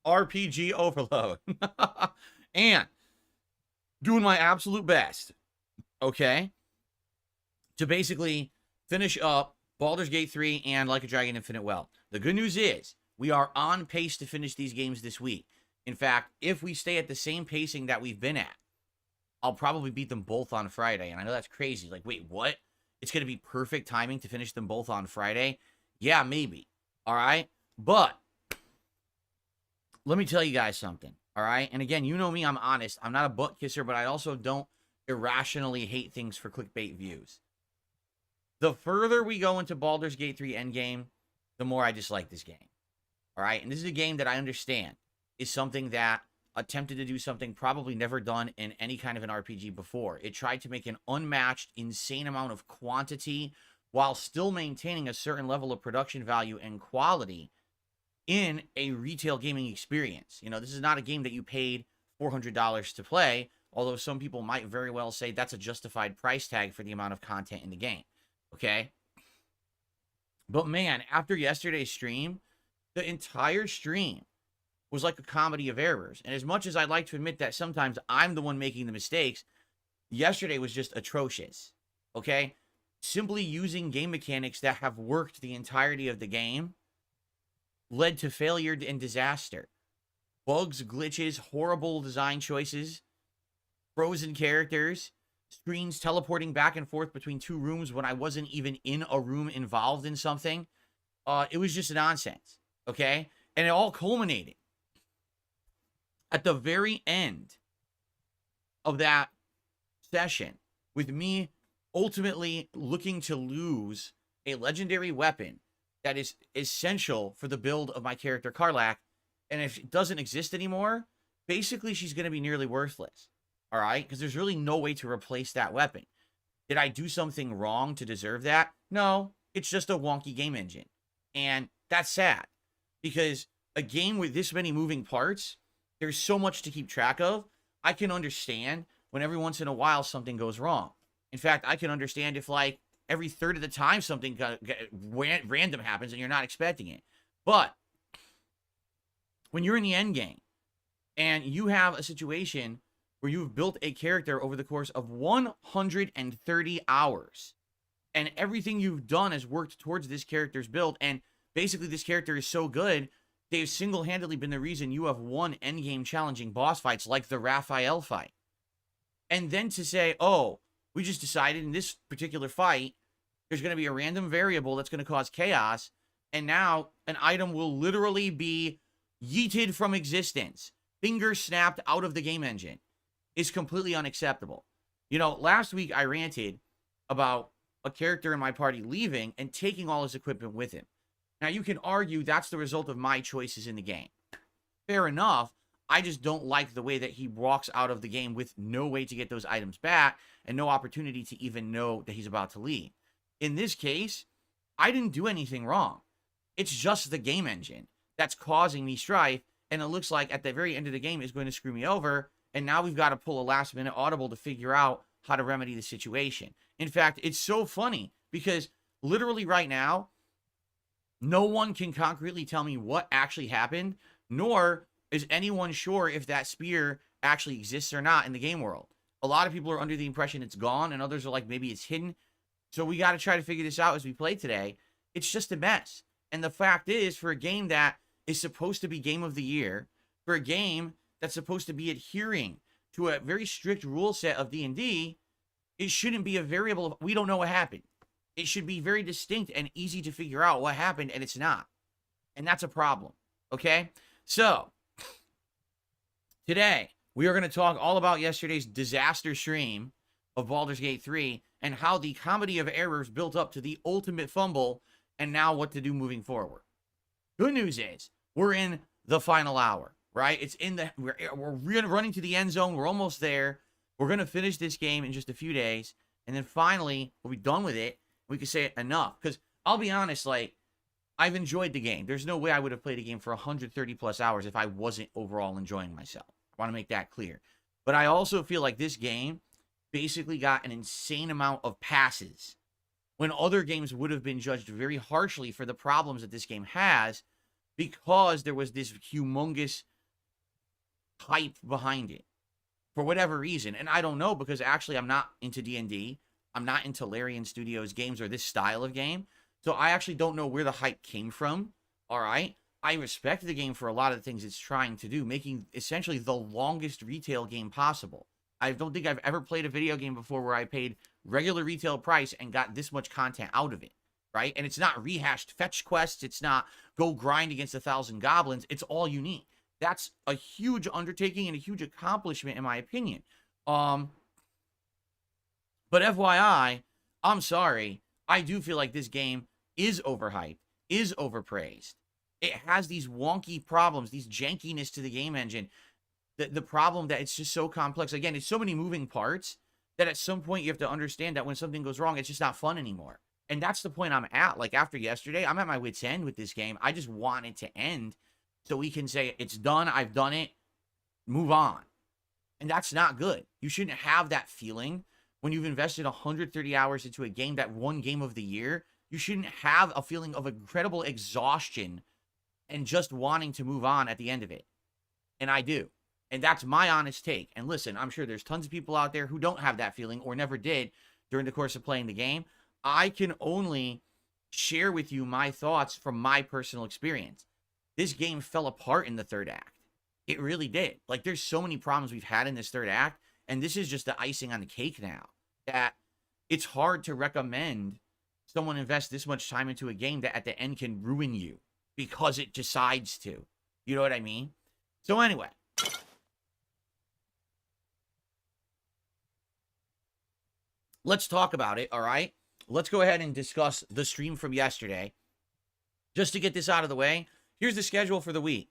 RPG overload. And doing my absolute best, okay, to basically finish up Baldur's Gate 3 and Like a Dragon Infinite Well. The good news is we are on pace to finish these games this week. In fact, if we stay at the same pacing that we've been at, I'll probably beat them both on Friday. And I know that's crazy. Like, wait, what? It's going to be perfect timing to finish them both on Friday? Yeah, maybe. All right? But let me tell you guys something. All right? And again, you know me, I'm honest. I'm not a butt kisser, but I also don't irrationally hate things for clickbait views. The further we go into Baldur's Gate 3 Endgame, the more I dislike this game. All right? And this is a game that I understand is something that attempted to do something probably never done in any kind of an RPG before. It tried to make an unmatched, insane amount of quantity while still maintaining a certain level of production value and quality in a retail gaming experience. You know, this is not a game that you paid $400 to play, although some people might very well say that's a justified price tag for the amount of content in the game. Okay? But man, after yesterday's stream, the entire stream was like a comedy of errors. And as much as I'd like to admit that sometimes I'm the one making the mistakes, yesterday was just atrocious. Okay? Simply using game mechanics that have worked the entirety of the game led to failure and disaster. Bugs, glitches, horrible design choices, frozen characters, screens teleporting back and forth between two rooms when I wasn't even in a room involved in something. It was just nonsense. Okay? And it all culminated at the very end of that session with me ultimately looking to lose a legendary weapon that is essential for the build of my character Karlach. And if it doesn't exist anymore, basically she's going to be nearly worthless. All right? Because there's really no way to replace that weapon. Did I do something wrong to deserve that? No, it's just a wonky game engine. And that's sad because a game with this many moving parts, there's so much to keep track of. I can understand when every once in a while something goes wrong. In fact, I can understand if like every third of the time something random happens and you're not expecting it. But when you're in the end game and you have a situation where you've built a character over the course of 130 hours and everything you've done has worked towards this character's build, and basically this character is so good, they've single-handedly been the reason you have won endgame challenging boss fights like the Raphael fight. And then to say, oh, we just decided in this particular fight, there's going to be a random variable that's going to cause chaos, and now an item will literally be yeeted from existence, fingers snapped out of the game engine, is completely unacceptable. You know, last week I ranted about a character in my party leaving and taking all his equipment with him. Now, you can argue that's the result of my choices in the game. Fair enough. I just don't like the way that he walks out of the game with no way to get those items back and no opportunity to even know that he's about to leave. In this case, I didn't do anything wrong. It's just the game engine that's causing me strife, and it looks like at the very end of the game is going to screw me over, and now we've got to pull a last-minute audible to figure out how to remedy the situation. In fact, it's so funny because literally right now, no one can concretely tell me what actually happened, nor is anyone sure if that spear actually exists or not in the game world. A lot of people are under the impression it's gone, and others are like, maybe it's hidden. So we got to try to figure this out as we play today. It's just a mess. And the fact is, for a game that is supposed to be Game of the Year, for a game that's supposed to be adhering to a very strict rule set of D&D, it shouldn't be a variable of, we don't know what happened. It should be very distinct and easy to figure out what happened, and it's not. And that's a problem, okay? So, today, we are going to talk all about yesterday's disaster stream of Baldur's Gate 3 and how the comedy of errors built up to the ultimate fumble and now what to do moving forward. Good news is, we're in the final hour, right? It's in the, we're running to the end zone. We're almost there. We're going to finish this game in just a few days. And then finally, we'll be done with it. We can say enough. Because I'll be honest, like, I've enjoyed the game. There's no way I would have played a game for 130 plus hours if I wasn't overall enjoying myself. I want to make that clear. But I also feel like this game basically got an insane amount of passes when other games would have been judged very harshly for the problems that this game has because there was this humongous hype behind it for whatever reason. And I don't know, because actually I'm not into D&D. I'm not into Larian Studios games or this style of game. So I actually don't know where the hype came from. All right. I respect the game for a lot of the things it's trying to do, making essentially the longest retail game possible. I don't think I've ever played a video game before where I paid regular retail price and got this much content out of it, right? And it's not rehashed fetch quests. It's not go grind against 1,000 goblins. It's all unique. That's a huge undertaking and a huge accomplishment, in my opinion. But FYI, I'm sorry. I do feel like this game is overhyped, is overpraised. It has these wonky problems, these jankiness to the game engine. The problem that it's just so complex. Again, it's so many moving parts that at some point you have to understand that when something goes wrong, it's just not fun anymore. And that's the point I'm at. Like after yesterday, I'm at my wit's end with this game. I just want it to end so we can say it's done, I've done it, move on. And that's not good. You shouldn't have that feeling when you've invested 130 hours into a game that won game of the year. You shouldn't have a feeling of incredible exhaustion and just wanting to move on at the end of it. And I do. And that's my honest take. And listen, I'm sure there's tons of people out there who don't have that feeling or never did during the course of playing the game. I can only share with you my thoughts from my personal experience. This game fell apart in the third act. It really did. Like, there's so many problems we've had in this third act, and this is just the icing on the cake now, that it's hard to recommend someone invest this much time into a game that at the end can ruin you because it decides to. You know what I mean? So anyway, let's talk about it, all right? Let's go ahead and discuss the stream from yesterday. Just to get this out of the way, here's the schedule for the week.